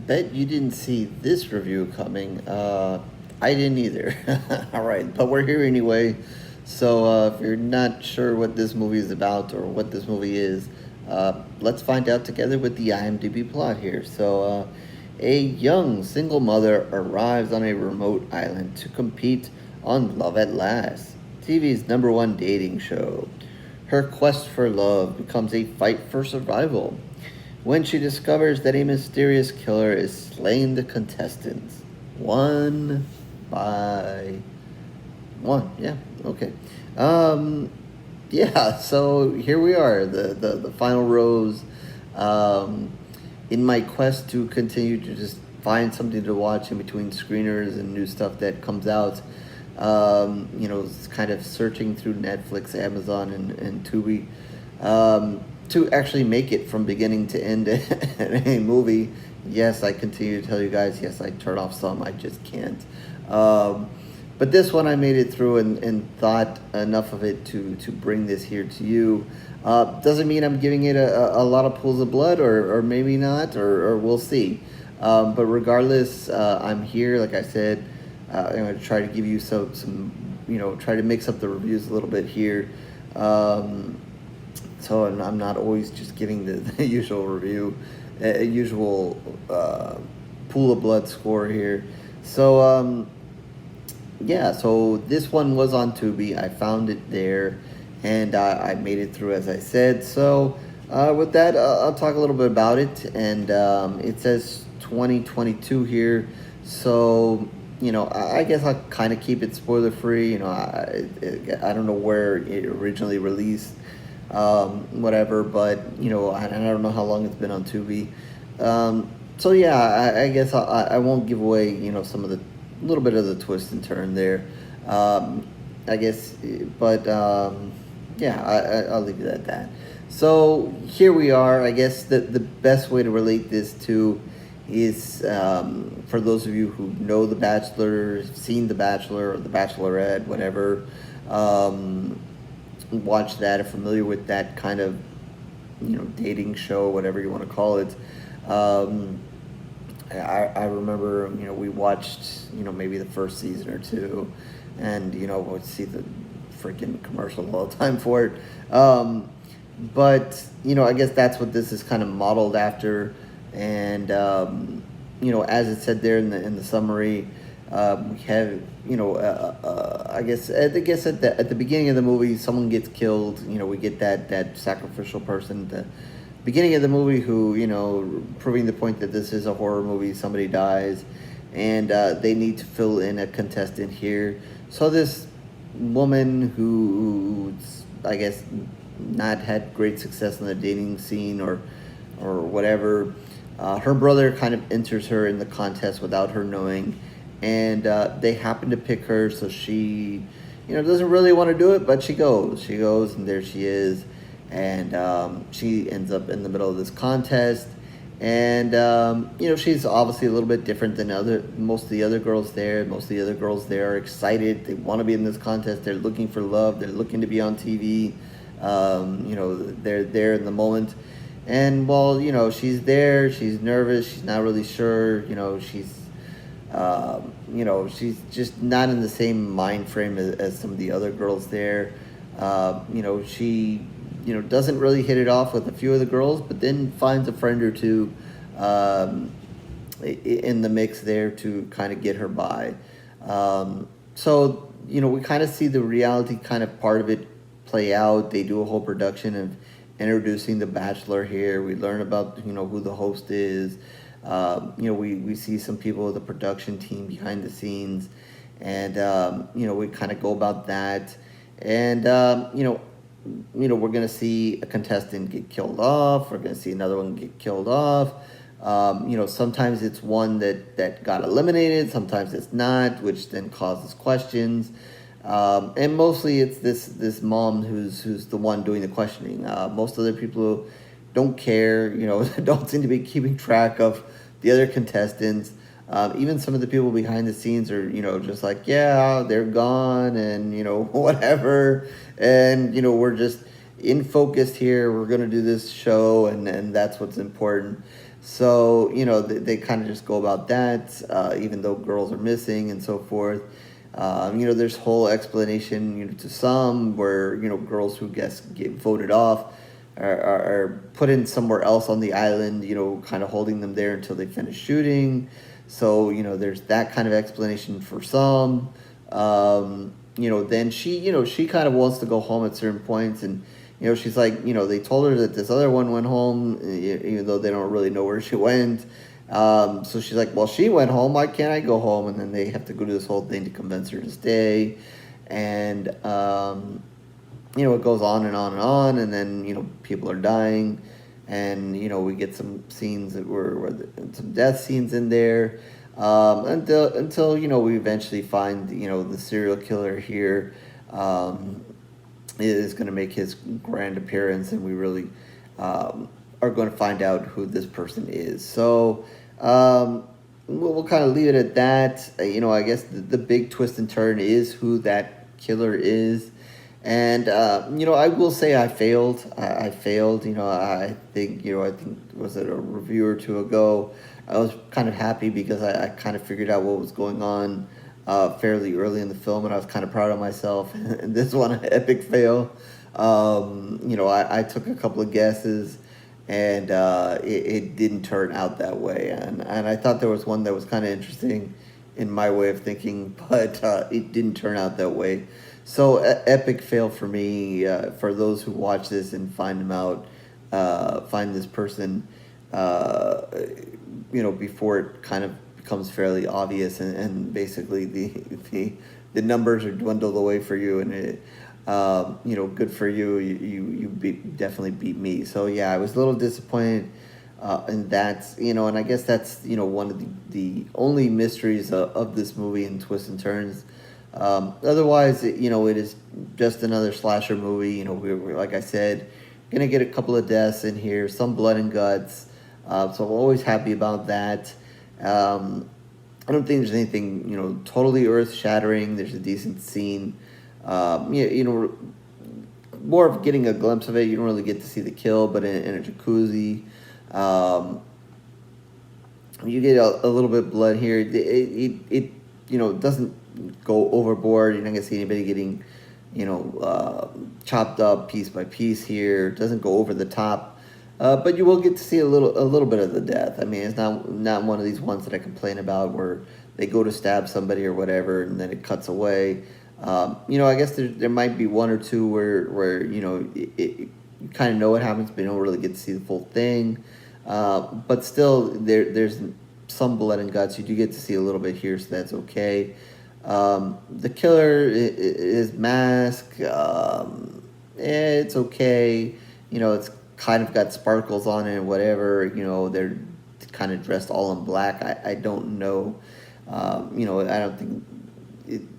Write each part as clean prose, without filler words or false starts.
bet you didn't see this review coming. I didn't either. All right, but we're here anyway. So if you're not sure what this movie is about or what this movie is, let's find out together with the IMDb plot here. A young single mother arrives on a remote island to compete on Love at Last, TV's number one dating show. Her quest for love becomes a fight for survival when she discovers that a mysterious killer is slaying the contestants one by one. Yeah, okay. Um, yeah, so here we are, the final rose. Um, in my quest to continue to just find something to watch in between screeners and new stuff that comes out, it's kind of searching through Netflix, Amazon, and Tubi to actually make it from beginning to end in a movie. Yes, I continue to tell you guys, yes, I turn off some, I just can't. But this one I made it through and thought enough of it to bring this here to you. Doesn't mean I'm giving it a lot of pools of blood, or maybe not, or we'll see. But regardless, I'm here, like I said. I'm going to try to give you try to mix up the reviews a little bit here. So I'm not always just giving the usual review, usual pool of blood score here. So this one was on Tubi. I found it there, and I made it through, as I said. So with that, I'll talk a little bit about it. And it says 2022 here. So, I guess I'll kind of keep it spoiler free. I don't know where it originally released, whatever, but, I don't know how long it's been on Tubi. I guess I won't give away, some of the little bit of the twist and turn there. I guess, but I'll leave it at that. So here we are. I guess the best way to relate this to is for those of you who know The Bachelor, seen The Bachelor or The Bachelorette, whatever, watch that, are familiar with that kind of, dating show, whatever you want to call it. I remember, we watched, maybe the first season or two, and, we'd see the freaking commercial all the time for it. But, I guess that's what this is kind of modeled after. And, as it said there in the summary, we have, I guess at the beginning of the movie, someone gets killed. We get that sacrificial person at the beginning of the movie who, proving the point that this is a horror movie, somebody dies, and they need to fill in a contestant here. So this woman who's, I guess, not had great success in the dating scene or whatever, her brother kind of enters her in the contest without her knowing, and they happen to pick her, so she, doesn't really want to do it, but she goes, and there she is, and she ends up in the middle of this contest, and she's obviously a little bit different than most of the other girls there. Most of the other girls there are excited, they want to be in this contest, they're looking for love, they're looking to be on TV, they're there in the moment. And while, she's there, she's nervous, she's not really sure, she's just not in the same mind frame as some of the other girls there. She, doesn't really hit it off with a few of the girls, but then finds a friend or two in the mix there to kind of get her by. We kind of see the reality kind of part of it play out. They do a whole production of introducing the Bachelor here. We learn about who the host is. We see some people of the production team behind the scenes, and we kind of go about that, and we're gonna see a contestant get killed off. We're gonna see another one get killed off. Sometimes it's one that got eliminated. Sometimes it's not, which then causes questions. And mostly it's this mom who's the one doing the questioning. Most other people don't care, don't seem to be keeping track of the other contestants. Even some of the people behind the scenes are, just like, yeah, they're gone, and, whatever. And, we're just in focus here. We're going to do this show, and that's what's important. So, they kind of just go about that, even though girls are missing and so forth. There's whole explanation, to some where, girls who get voted off are put in somewhere else on the island, kind of holding them there until they finish shooting. So, there's that kind of explanation for some. Then she kind of wants to go home at certain points, and she's like, they told her that this other one went home, even though they don't really know where she went. So she's like, well, she went home, why can't I go home? And then they have to go to this whole thing to convince her to stay. And, it goes on and on and on. And then, people are dying. And, we get some scenes that some death scenes in there. Until we eventually find, the serial killer here. Is going to make his grand appearance, and we really are going to find out who this person is. So we'll kind of leave it at that. I guess the big twist and turn is who that killer is. And, I will say I failed. I failed. I think was it a review or two ago, I was kind of happy because I kind of figured out what was going on fairly early in the film, and I was kind of proud of myself. And this one, an epic fail. I took a couple of guesses, and it didn't turn out that way. And I thought there was one that was kind of interesting in my way of thinking, but it didn't turn out that way. So epic fail for me. For those who watch this and find him out, find this person, before it kind of becomes fairly obvious, and basically the numbers are dwindled away for you, and it, good for you. You definitely beat me. So yeah, I was a little disappointed. And that's, and I guess that's, one of the only mysteries of this movie and twists and turns. Otherwise, it is just another slasher movie. We're like I said, gonna get a couple of deaths in here, some blood and guts. So I'm always happy about that. I don't think there's anything, totally earth-shattering. There's a decent scene. More of getting a glimpse of it. You don't really get to see the kill, but in a jacuzzi. You get a little bit of blood here. It doesn't go overboard. You're not going to see anybody getting, chopped up piece by piece here. It doesn't go over the top. But you will get to see a little bit of the death. I mean, it's not one of these ones that I complain about where they go to stab somebody or whatever, and then it cuts away. I guess there might be one or two where you kind of know what happens, but you don't really get to see the full thing. But still, there's some blood and guts. You do get to see a little bit here, so that's okay. The killer is mask. It's okay. It's kind of got sparkles on it, whatever. They're kind of dressed all in black. I don't know. I don't think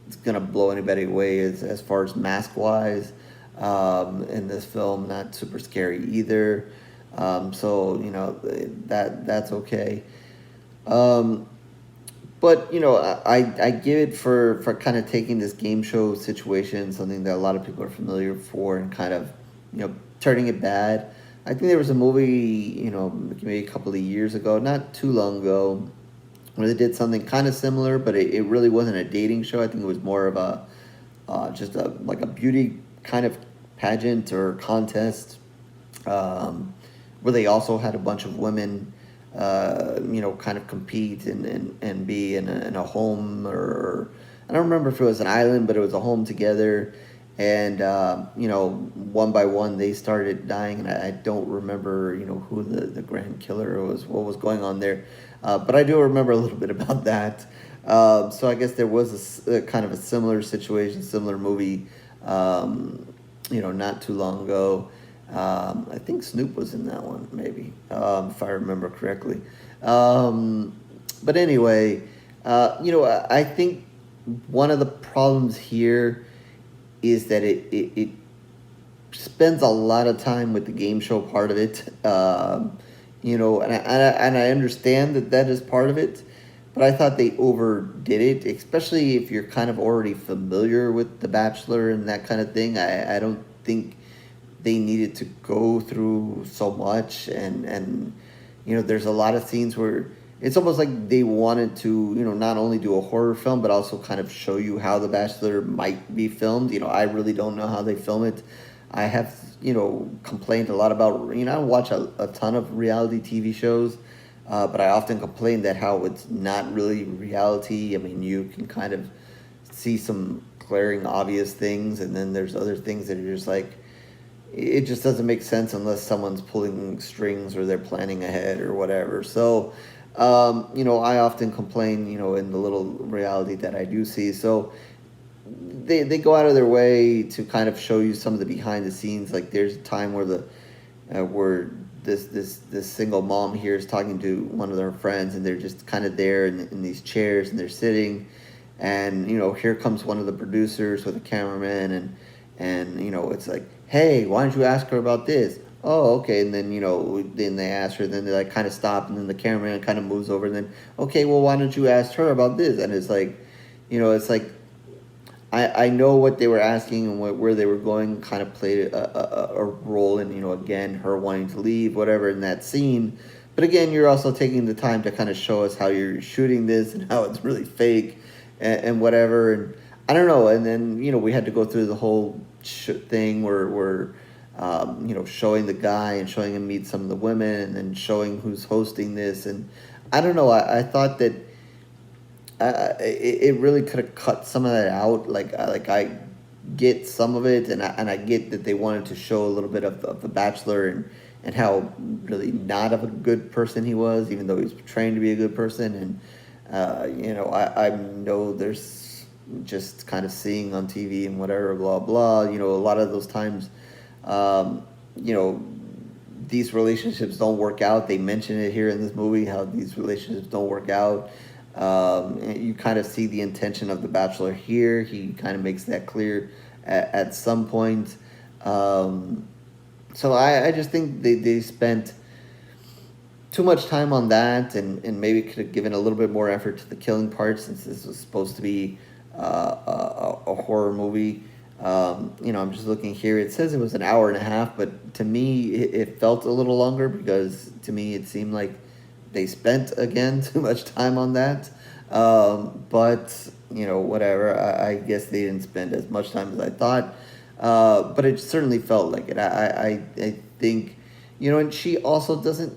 it's gonna blow anybody away as far as mask wise. In this film, not super scary either. So that's okay. But I give it for kind of taking this game show situation, something that a lot of people are familiar for, and kind of turning it bad. I think there was a movie maybe a couple of years ago, not too long ago, where they did something kind of similar, but it really wasn't a dating show. I think it was more of a just like a beauty kind of pageant or contest, where they also had a bunch of women kind of compete and be in a home, or I don't remember if it was an island, but it was a home together. And, one by one, they started dying, and I don't remember, who the grand killer was, what was going on there. But I do remember a little bit about that. So I guess there was a kind of a similar situation, similar movie, not too long ago. I think Snoop was in that one, maybe, if I remember correctly. But anyway, I think one of the problems here is that it spends a lot of time with the game show part of it, and I understand that is part of it, but I thought they overdid it, especially if you're kind of already familiar with The Bachelor and that kind of thing. I don't think they needed to go through so much, and there's a lot of scenes where it's almost like they wanted to, not only do a horror film, but also kind of show you how The Bachelor might be filmed. I really don't know how they film it. I have, complained a lot about, I watch a ton of reality TV shows, but I often complain that how it's not really reality. I mean, you can kind of see some glaring, obvious things, and then there's other things that are just like, it just doesn't make sense unless someone's pulling strings or they're planning ahead or whatever. So, I often complain, in the little reality that I do see. So they go out of their way to kind of show you some of the behind the scenes. Like there's a time where where this single mom here is talking to one of their friends, and they're just kind of there in these chairs, and they're sitting, and here comes one of the producers with a cameraman, and it's like, hey, why don't you ask her about this? Oh, okay. And then then they ask her, then they like kind of stop, and then the cameraman kind of moves over, and then, okay, well, why don't you ask her about this? And it's like, it's like, I know what they were asking and where they were going kind of played a role in, again, her wanting to leave, whatever, in that scene. But again, you're also taking the time to kind of show us how you're shooting this and how it's really fake and whatever. And I don't know. And then, we had to go through the whole thing where showing the guy and showing him meet some of the women and then showing who's hosting this. And I don't know. I thought that it really could have cut some of that out. Like I get some of it, and I get that they wanted to show a little bit of the Bachelor and how really not of a good person he was, even though he was trained to be a good person. And I know there's just kind of seeing on TV and whatever, blah blah. A lot of those times, these relationships don't work out. They mention it here in this movie how these relationships don't work out. You kind of see the intention of the Bachelor here. He kind of makes that clear at some point. So I just think they spent too much time on that, and maybe could have given a little bit more effort to the killing part, since this was supposed to be a horror movie. I'm just looking here. It says it was an hour and a half, but to me it felt a little longer, because to me it seemed like they spent, again, too much time on that. But, whatever. I guess they didn't spend as much time as I thought. But it certainly felt like it. I think, and she also doesn't,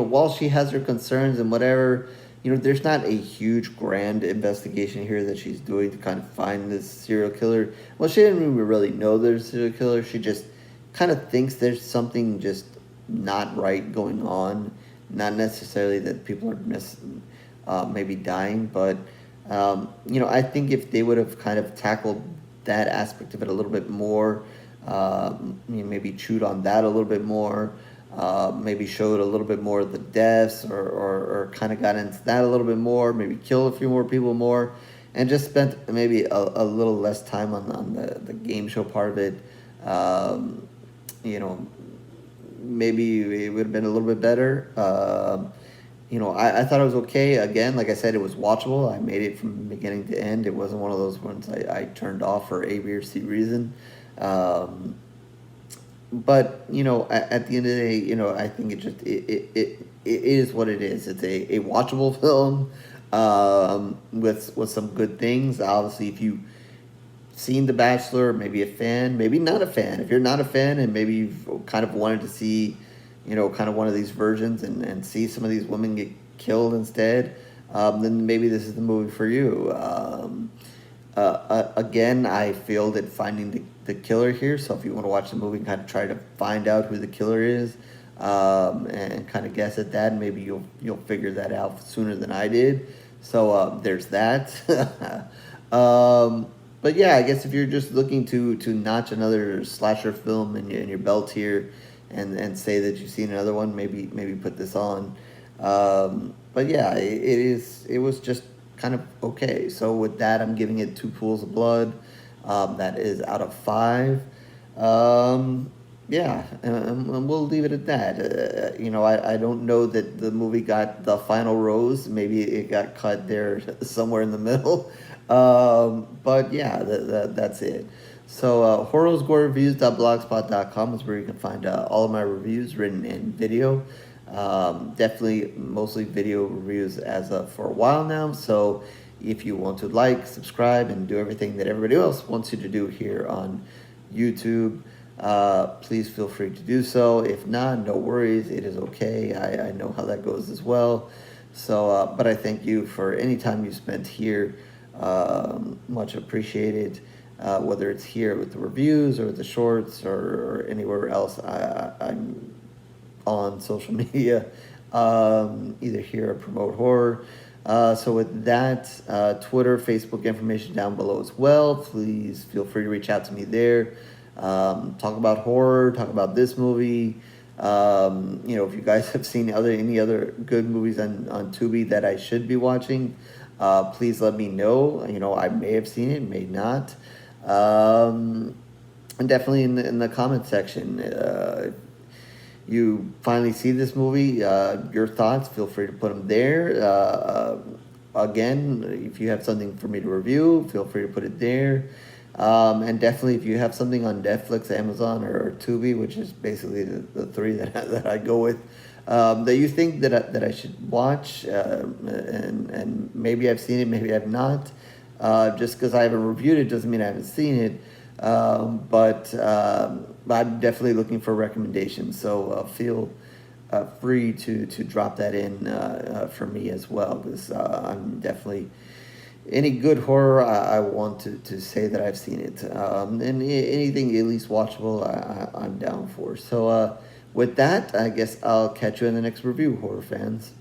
while she has her concerns and whatever, there's not a huge grand investigation here that she's doing to kind of find this serial killer. Well, she didn't even really know there's a serial killer. She just kind of thinks there's something just not right going on. Not necessarily that people are maybe dying, but, I think if they would have kind of tackled that aspect of it a little bit more, maybe chewed on that a little bit more, maybe showed a little bit more of the deaths, or kind of got into that a little bit more, maybe killed a few more people more, and just spent maybe a little less time on the game show part of it, maybe it would have been a little bit better. I thought it was okay. Again, like I said, it was watchable. I made it from beginning to end. It wasn't one of those ones I turned off for A, B, or C reason. But, at the end of the day, I think it is what it is. It's a watchable film with some good things. Obviously, if you seen The Bachelor, maybe a fan, maybe not a fan. If you're not a fan and maybe you've kind of wanted to see, kind of one of these versions and see some of these women get killed instead, then maybe this is the movie for you. Again, I failed at finding the killer here, so if you want to watch the movie and kind of try to find out who the killer is, and kind of guess at that, maybe you'll figure that out sooner than I did. So there's that. But yeah, I guess if you're just looking to notch another slasher film in your belt here, and say that you've seen another one, maybe put this on. But yeah, it was just kind of okay. So with that, I'm giving it 2 pools of blood. That is out of 5. Yeah, and we'll leave it at that. I don't know that the movie got the final rose. Maybe it got cut there somewhere in the middle. But yeah, that's it. So horrorsgorereviews.blogspot.com is where you can find all of my reviews, written and video. Definitely mostly video reviews as of for a while now. So if you want to like, subscribe, and do everything that everybody else wants you to do here on YouTube, please feel free to do so. If not, no worries. It is okay. I know how that goes as well. So, but I thank you for any time you spent here. Much appreciated. Whether it's here with the reviews or the shorts or anywhere else, I'm on social media, either here or promote horror. So with that, Twitter, Facebook information down below as well. Please feel free to reach out to me there. Talk about horror, talk about this movie. If you guys have seen any other good movies on Tubi that I should be watching, please let me know. I may have seen it, may not. And definitely in the comment section, you finally see this movie, your thoughts, feel free to put them there. Again, if you have something for me to review, feel free to put it there. And definitely if you have something on Netflix, Amazon, or Tubi, which is basically the three that I go with, that you think that I should watch, and maybe I've seen it, maybe I've not. Just because I haven't reviewed it doesn't mean I haven't seen it. But I'm definitely looking for recommendations, so feel free to drop that in for me as well, because I'm definitely, any good horror, I want to say that I've seen it, and anything at least watchable, I'm down for. So with that, I guess I'll catch you in the next review, horror fans.